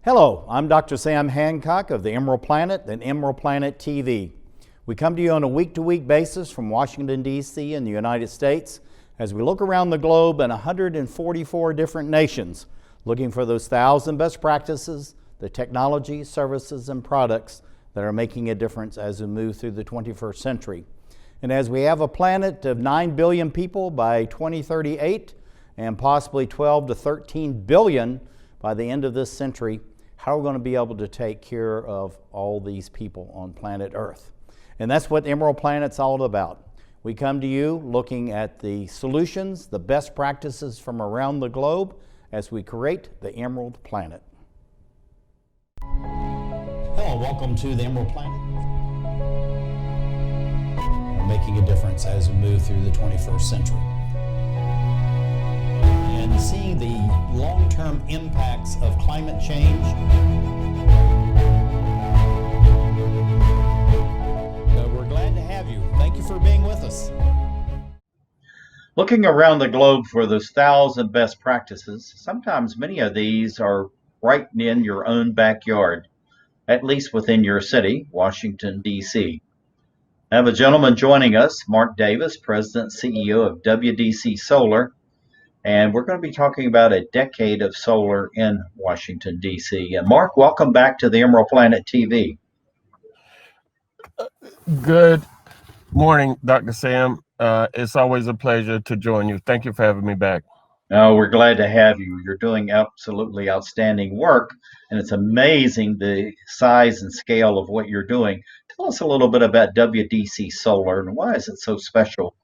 Hello, I'm Dr. Sam Hancock of the Emerald Planet and Emerald Planet TV. We come to you on a week-to-week basis from Washington, D.C. in the United States as we look around the globe in 144 different nations, looking for those 1,000 best practices, the technology, services, and products that are making a difference as we move through the 21st century. And as we have a planet of 9 billion people by 2038 and possibly 12 to 13 billion by the end of this century, how are we going to be able to take care of all these people on planet Earth? And that's what Emerald Planet's all about. We come to you looking at the solutions, the best practices from around the globe as we create the Emerald Planet. Hello, welcome to the Emerald Planet. We're making a difference as we move through the 21st century. And seeing the long-term impacts of climate change. We're glad to have you. Thank you for being with us. Looking around the globe for those 1,000 best practices, sometimes many of these are right in your own backyard, at least within your city, Washington, D.C. I have a gentleman joining us, Mark Davis, President and CEO of WDC Solar. And we're going to be talking about a decade of solar in Washington, D.C. And Mark, welcome back to the Emerald Planet TV. Good morning, Dr. Sam. It's always a pleasure to join you. Thank you for having me back. Oh, we're glad to have you. You're doing absolutely outstanding work, and it's amazing the size and scale of what you're doing. Tell us a little bit about WDC Solar and why is it so special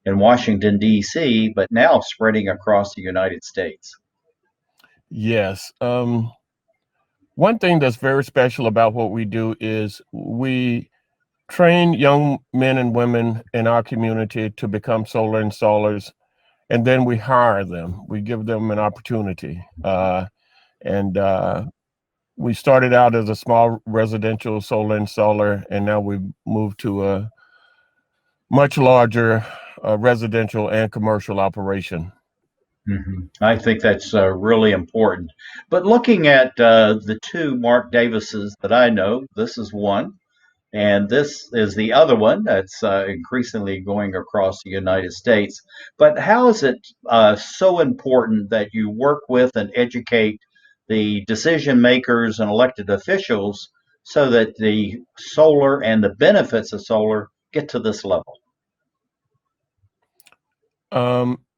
in Washington, D.C., but now spreading across the United States? Yes. One thing that's very special about what we do is we train young men and women in our community to become solar installers, and then we hire them. We give them an opportunity. We started out as a small residential solar installer, and now we've moved to a much larger residential and commercial operation. I think that's really important. But looking at the two Mark Davises that I know, this is one, and this is the other one that's increasingly going across the United States. But how is it so important that you work with and educate the decision makers and elected officials so that the solar and the benefits of solar get to this level?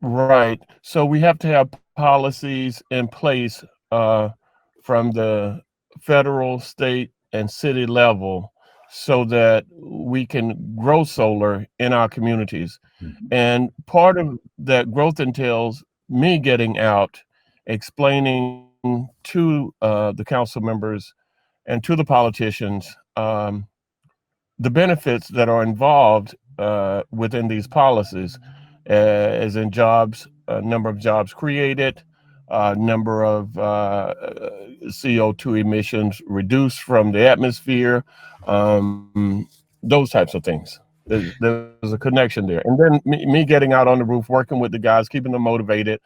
Right. So we have to have policies in place from the federal, state, and city level so that we can grow solar in our communities. And part of that growth entails me getting out, explaining to the council members and to the politicians the benefits that are involved within these policies. As in jobs, number of jobs created, number of CO2 emissions reduced from the atmosphere, those types of things. There's a connection there. And then me getting out on the roof, working with the guys, keeping them motivated.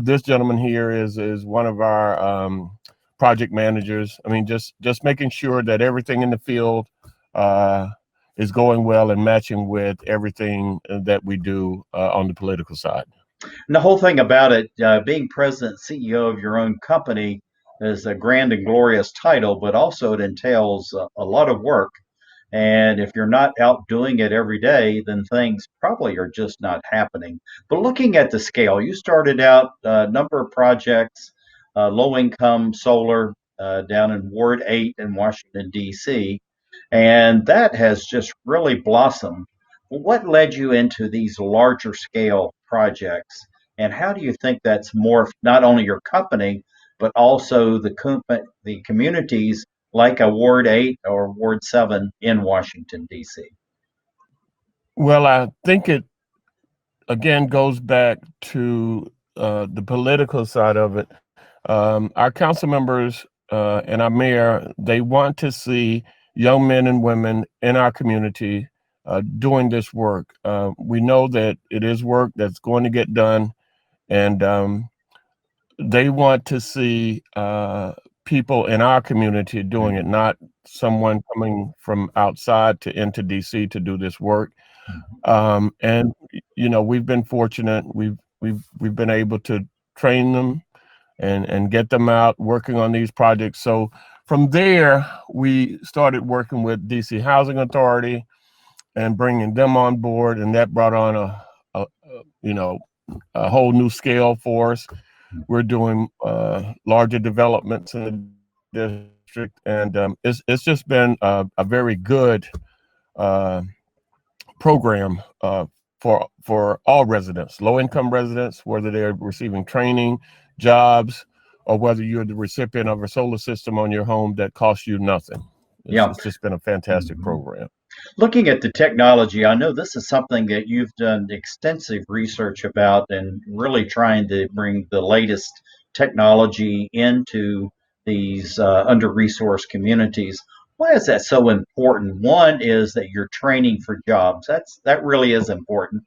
This gentleman here is one of our project managers. I mean, just making sure that everything in the field is going well and matching with everything that we do on the political side. And the whole thing about it, being president, CEO of your own company is a grand and glorious title, but also it entails a lot of work. And if you're not out doing it every day, then things probably are just not happening. But looking at the scale, you started out a number of projects, low-income solar down in Ward 8 in Washington, D.C., and that has just really blossomed. What led you into these larger scale projects, and how do you think that's morphed not only your company, but also the communities like a Ward 8 or Ward 7 in Washington, D.C.? Well, I think it, again, goes back to the political side of it. Our council members and our mayor, they want to see young men and women in our community doing this work. We know that it is work that's going to get done, and they want to see people in our community doing it, not someone coming from outside into DC to do this work. And we've been fortunate. We've been able to train them and get them out working on these projects. So from there, we started working with DC Housing Authority and bringing them on board, and that brought on a whole new scale for us. We're doing larger developments in the district, and it's just been a very good program for all residents, low-income residents, whether they're receiving training, jobs, or whether you're the recipient of a solar system on your home that costs you nothing. It's just been a fantastic program. Looking at the technology, I know this is something that you've done extensive research about and really trying to bring the latest technology into these under-resourced communities. Why is that so important? One is that you're training for jobs. That really is important.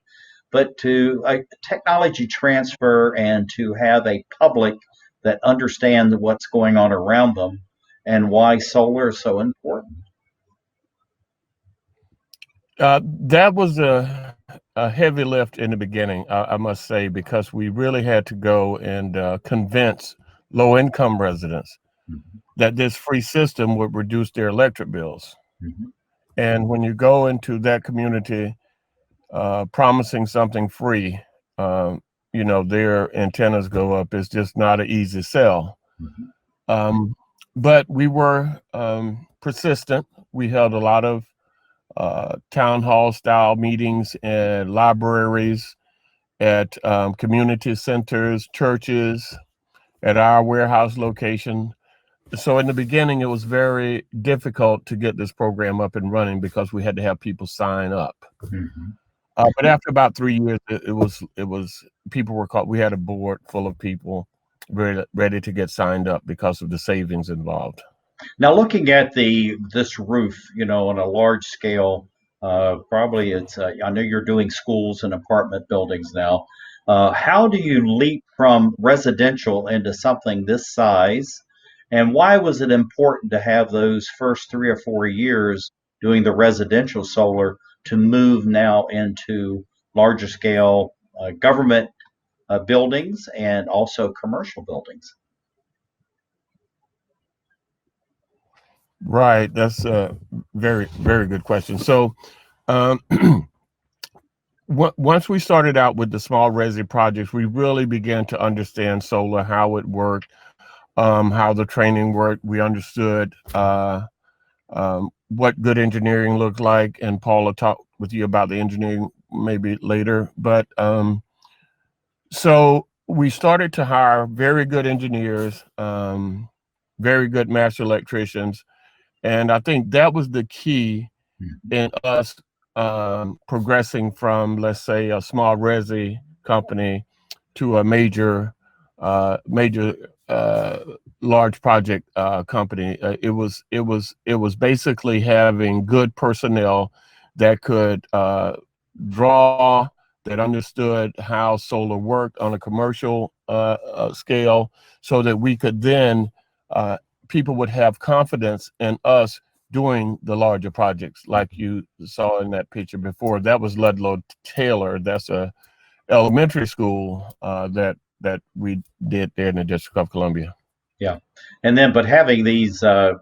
But to technology transfer and to have a public that understands what's going on around them and why solar is so important. That was a heavy lift in the beginning, I must say, because we really had to go and convince low-income residents that this free system would reduce their electric bills. And when you go into that community promising something free, their antennas go up. It's just not an easy sell. But we were persistent. We held a lot of town hall style meetings at libraries, at community centers, churches, at our warehouse location. So in the beginning, it was very difficult to get this program up and running because we had to have people sign up. But after about 3 years, it was people were called. We had a board full of people ready to get signed up because of the savings involved. Now, looking at this roof, on a large scale, probably it's. I know you're doing schools and apartment buildings now. How do you leap from residential into something this size? And why was it important to have those first 3 or 4 years doing the residential solar to move now into larger scale government buildings and also commercial buildings? Right. That's a very, very good question. So once we started out with the small resi projects, we really began to understand solar, how it worked, how the training worked. We understood what good engineering looked like. And Paul will talk with you about the engineering maybe later. But so we started to hire very good engineers, very good master electricians. And I think that was the key in us progressing from, let's say, a small resi company to a major large project company. It was basically having good personnel that could draw, that understood how solar worked on a commercial scale, so that we could then people would have confidence in us doing the larger projects, like you saw in that picture before. That was Ludlow Taylor. That's a elementary school that we did there in the District of Columbia. Yeah, and then but having these the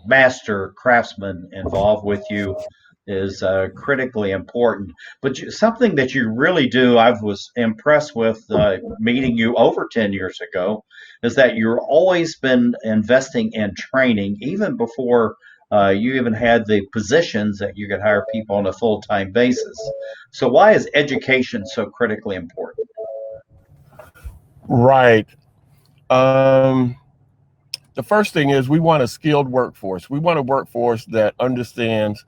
master craftsmen involved with you is critically important. But something that you really do, I was impressed with meeting you over 10 years ago, is that you've always been investing in training, even before you even had the positions that you could hire people on a full-time basis. So why is education so critically important? Right. The first thing is we want a skilled workforce. We want a workforce that understands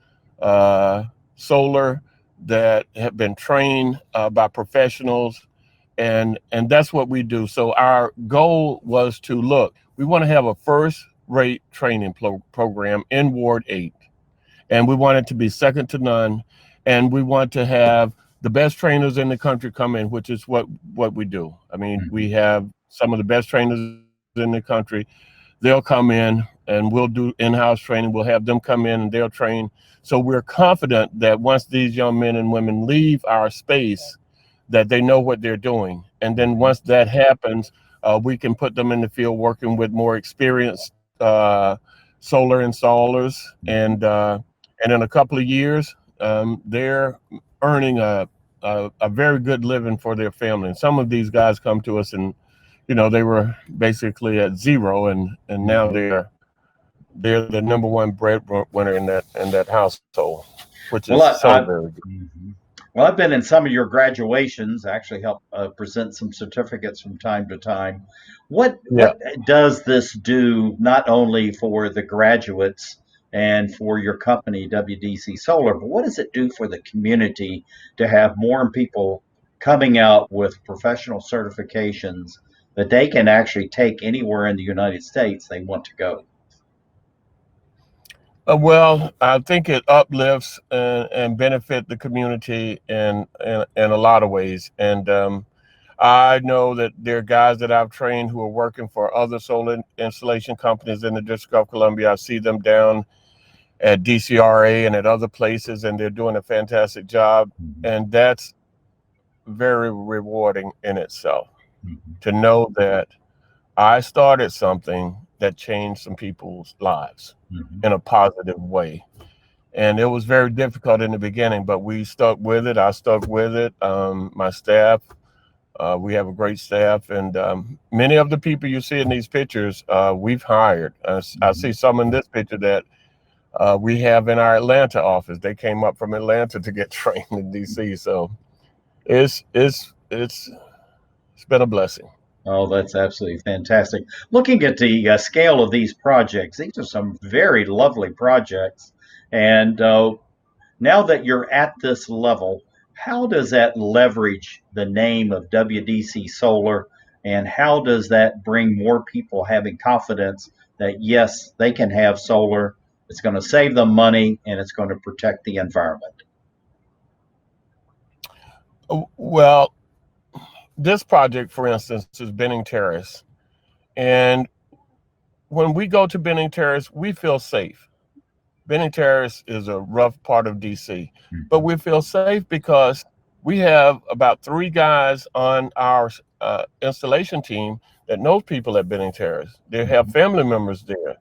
solar, that have been trained by professionals, and that's what we do. So our goal was to look. We want to have a first-rate training program in Ward 8, and we want it to be second to none, and we want to have the best trainers in the country come in, which is what we do. I mean, we have some of the best trainers in the country. they'll come in and we'll do in-house training. We'll have them come in and they'll train. So we're confident that once these young men and women leave our space, that they know what they're doing. And then once that happens, we can put them in the field working with more experienced solar installers. And in a couple of years, they're earning a very good living for their family. And some of these guys come to us and, they were basically at zero, and now they're the number one breadwinner in that household, which is so very good. Well, I've been in some of your graduations. I actually help present some certificates from time to time. What does this do not only for the graduates and for your company, WDC Solar, but what does it do for the community to have more people coming out with professional certifications that they can actually take anywhere in the United States they want to go? Well, I think it uplifts and benefit the community in a lot of ways. And I know that there are guys that I've trained who are working for other solar installation companies in the District of Columbia. I see them down at DCRA and at other places, and they're doing a fantastic job. And that's very rewarding in itself, to know that I started something that changed some people's lives in a positive way. And it was very difficult in the beginning, but we stuck with it. I stuck with it. My staff, we have a great staff, and many of the people you see in these pictures, we've hired. I see some in this picture that we have in our Atlanta office. They came up from Atlanta to get trained in DC. So it's been a blessing. Oh, that's absolutely fantastic. Looking at the scale of these projects, these are some very lovely projects. And now that you're at this level, how does that leverage the name of WDC Solar? And how does that bring more people having confidence that, yes, they can have solar, it's going to save them money, and it's going to protect the environment? Well, this project, for instance, is Benning Terrace. And when we go to Benning Terrace, we feel safe. Benning Terrace is a rough part of DC, but we feel safe because we have about 3 guys on our installation team that know people at Benning Terrace. They have family members there.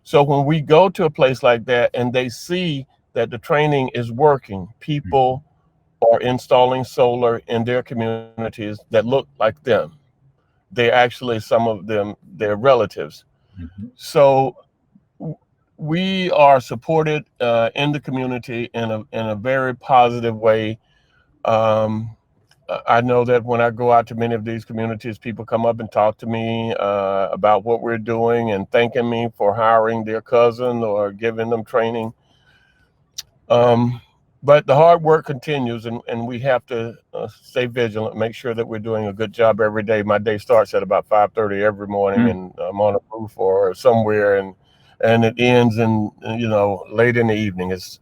So when we go to a place like that and they see that the training is working, people are installing solar in their communities that look like them. They actually, some of them, they're relatives. So we are supported in the community in a very positive way. I know that when I go out to many of these communities, people come up and talk to me about what we're doing and thanking me for hiring their cousin or giving them training. But the hard work continues, and we have to stay vigilant, make sure that we're doing a good job every day. My day starts at about 5:30 every morning, and I'm on a roof or somewhere, and it ends in late in the evening. It's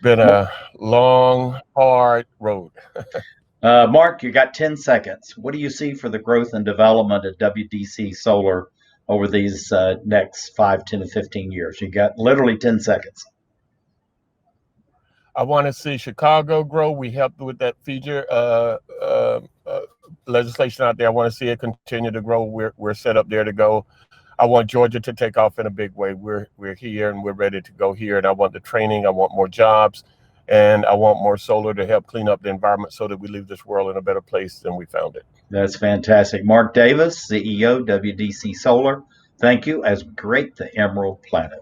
been a long, hard road. Mark, you got 10 seconds. What do you see for the growth and development of WDC Solar over these next 5, 10, and 15 years? You got literally 10 seconds. I want to see Chicago grow. We helped with that feature legislation out there. I want to see it continue to grow. We're set up there to go. I want Georgia to take off in a big way. We're here and we're ready to go here. And I want the training. I want more jobs, and I want more solar to help clean up the environment so that we leave this world in a better place than we found it. That's fantastic. Mark Davis, CEO, WDC Solar. Thank you. As great, the Emerald Planet.